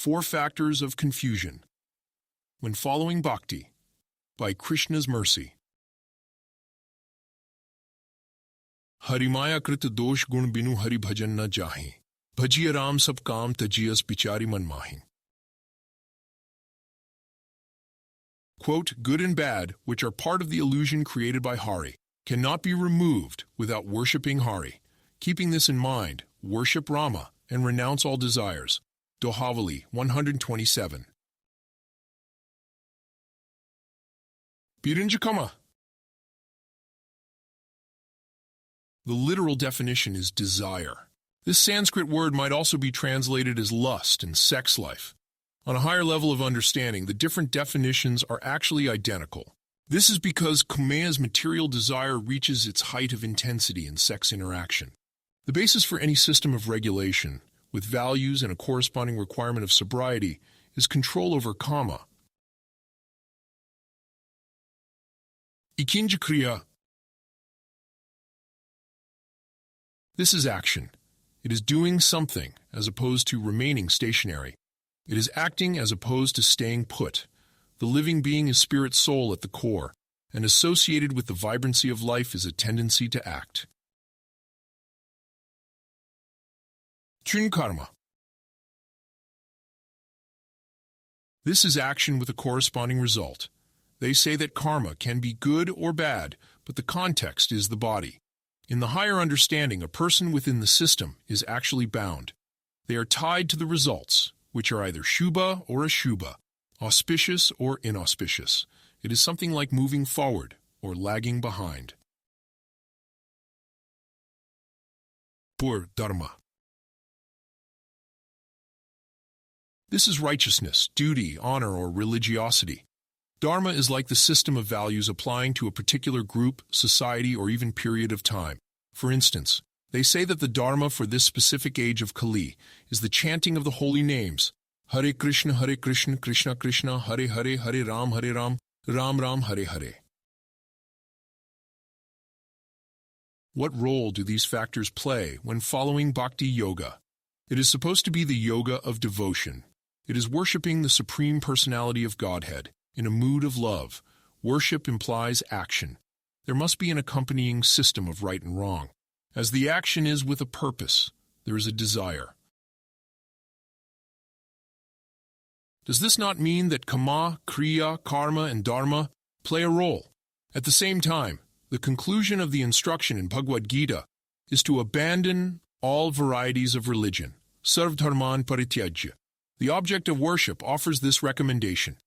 4 Factors of Confusion When Following Bhakti by Krishna's Mercy. Harimaya krit dosh gun binu hari bhajan na jahi. Bhajiya Ram sab kaam tajiyas bichari man mahi. Quote, good and bad, which are part of the illusion created by Hari, cannot be removed without worshipping Hari. Keeping this in mind, worship Rama and renounce all desires. Dohavali 127. Birinjakama. The literal definition is desire. This Sanskrit word might also be translated as lust and sex life. On a higher level of understanding, the different definitions are actually identical. This is because Kumaya's material desire reaches its height of intensity in sex interaction. The basis for any system of regulation, with values and a corresponding requirement of sobriety, is control over kama. Ikinja kriya. This is action. It is doing something as opposed to remaining stationary. It is acting as opposed to staying put. The living being is spirit soul at the core, and associated with the vibrancy of life is a tendency to act. Chun karma. This is action with a corresponding result. They say that karma can be good or bad, but the context is the body. In the higher understanding, a person within the system is actually bound. They are tied to the results, which are either shubha or ashubha, auspicious or inauspicious. It is something like moving forward or lagging behind. Pur dharma. This is righteousness, duty, honor, or religiosity. Dharma is like the system of values applying to a particular group, society, or even period of time. For instance, they say that the Dharma for this specific age of Kali is the chanting of the holy names, Hare Krishna, Krishna Krishna, Hare Hare, Hare Ram, Ram Ram, Hare Hare. What role do these factors play when following Bhakti Yoga? It is supposed to be the yoga of devotion. It is worshipping the Supreme Personality of Godhead in a mood of love. Worship implies action. There must be an accompanying system of right and wrong. As the action is with a purpose, there is a desire. Does this not mean that kama, kriya, karma, and dharma play a role? At the same time, the conclusion of the instruction in Bhagavad-gita is to abandon all varieties of religion. Sarv dharman parityajya. The object of worship offers this recommendation.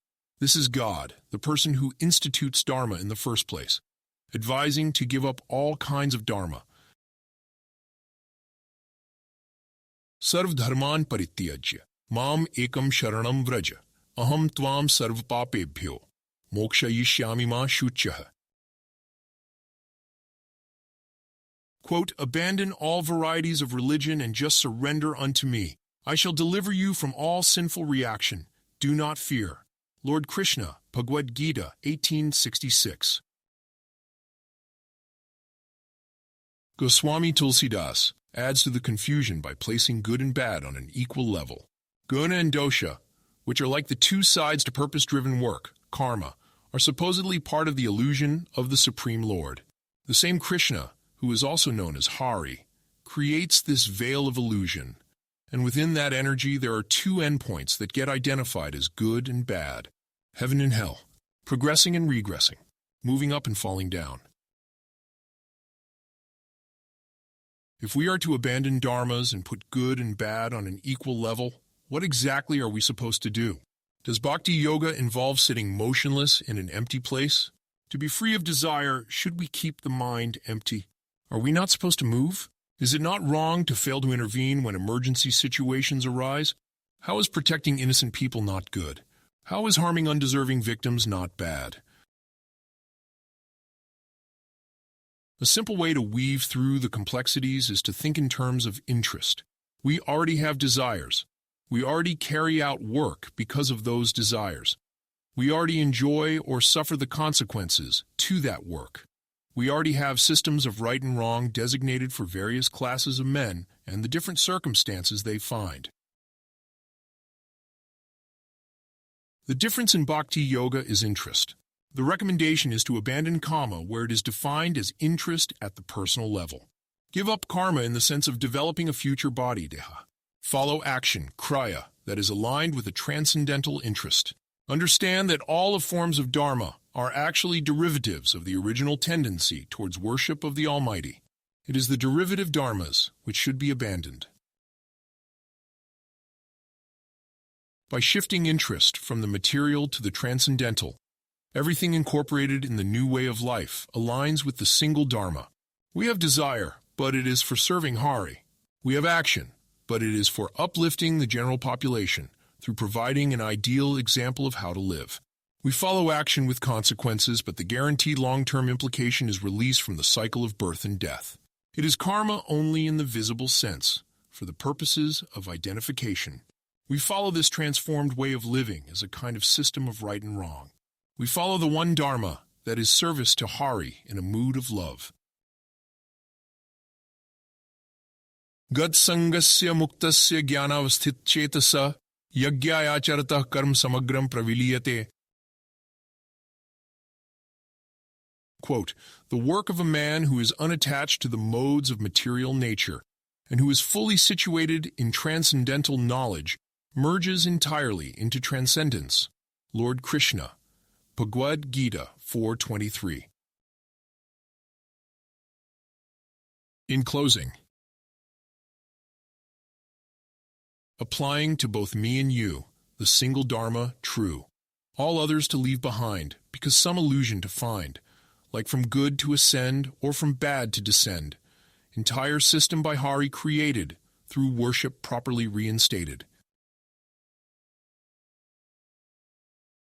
This is God, the person who institutes dharma in the first place, advising to give up all kinds of dharma. Sarv dharman parityajya. Mam ekam sharanam vraja. Aham tvam sarv papebhyo. Moksha yishyami ma shuchaha. Quote, abandon all varieties of religion and just surrender unto me. I shall deliver you from all sinful reaction. Do not fear. Lord Krishna, Bhagavad-gita 1866. Goswami Tulsidas adds to the confusion by placing good and bad on an equal level. Guna and dosha, which are like the two sides to purpose-driven work, karma, are supposedly part of the illusion of the Supreme Lord. The same Krishna, who is also known as Hari, creates this veil of illusion, and within that energy there are two endpoints that get identified as good and bad, heaven and hell, progressing and regressing, moving up and falling down. If we are to abandon dharmas and put good and bad on an equal level, what exactly are we supposed to do? Does Bhakti Yoga involve sitting motionless in an empty place? To be free of desire, should we keep the mind empty? Are we not supposed to move? Is it not wrong to fail to intervene when emergency situations arise? How is protecting innocent people not good? How is harming undeserving victims not bad? A simple way to weave through the complexities is to think in terms of interest. We already have desires. We already carry out work because of those desires. We already enjoy or suffer the consequences to that work. We already have systems of right and wrong designated for various classes of men and the different circumstances they find. The difference in Bhakti Yoga is interest. The recommendation is to abandon kama where it is defined as interest at the personal level. Give up karma in the sense of developing a future body, deha. Follow action, kriya, that is aligned with a transcendental interest. Understand that all of forms of dharma are actually derivatives of the original tendency towards worship of the Almighty. It is the derivative dharmas which should be abandoned. By shifting interest from the material to the transcendental, everything incorporated in the new way of life aligns with the single dharma. We have desire, but it is for serving Hari. We have action, but it is for uplifting the general population through providing an ideal example of how to live. We follow action with consequences, but the guaranteed long-term implication is release from the cycle of birth and death. It is karma only in the visible sense, for the purposes of identification. We follow this transformed way of living as a kind of system of right and wrong. We follow the one dharma, that is service to Hari in a mood of love. Gad sangasya muktasya jnanavasthit chetasa yagyayacharata karm samagram praviliyate. Quote, the work of a man who is unattached to the modes of material nature and who is fully situated in transcendental knowledge merges entirely into transcendence. Lord Krishna, Bhagavad-gita 4:23. In closing, applying to both me and you, the single dharma true, all others to leave behind, because some illusion to find, like from good to ascend or from bad to descend, entire system by Hari created, through worship properly reinstated.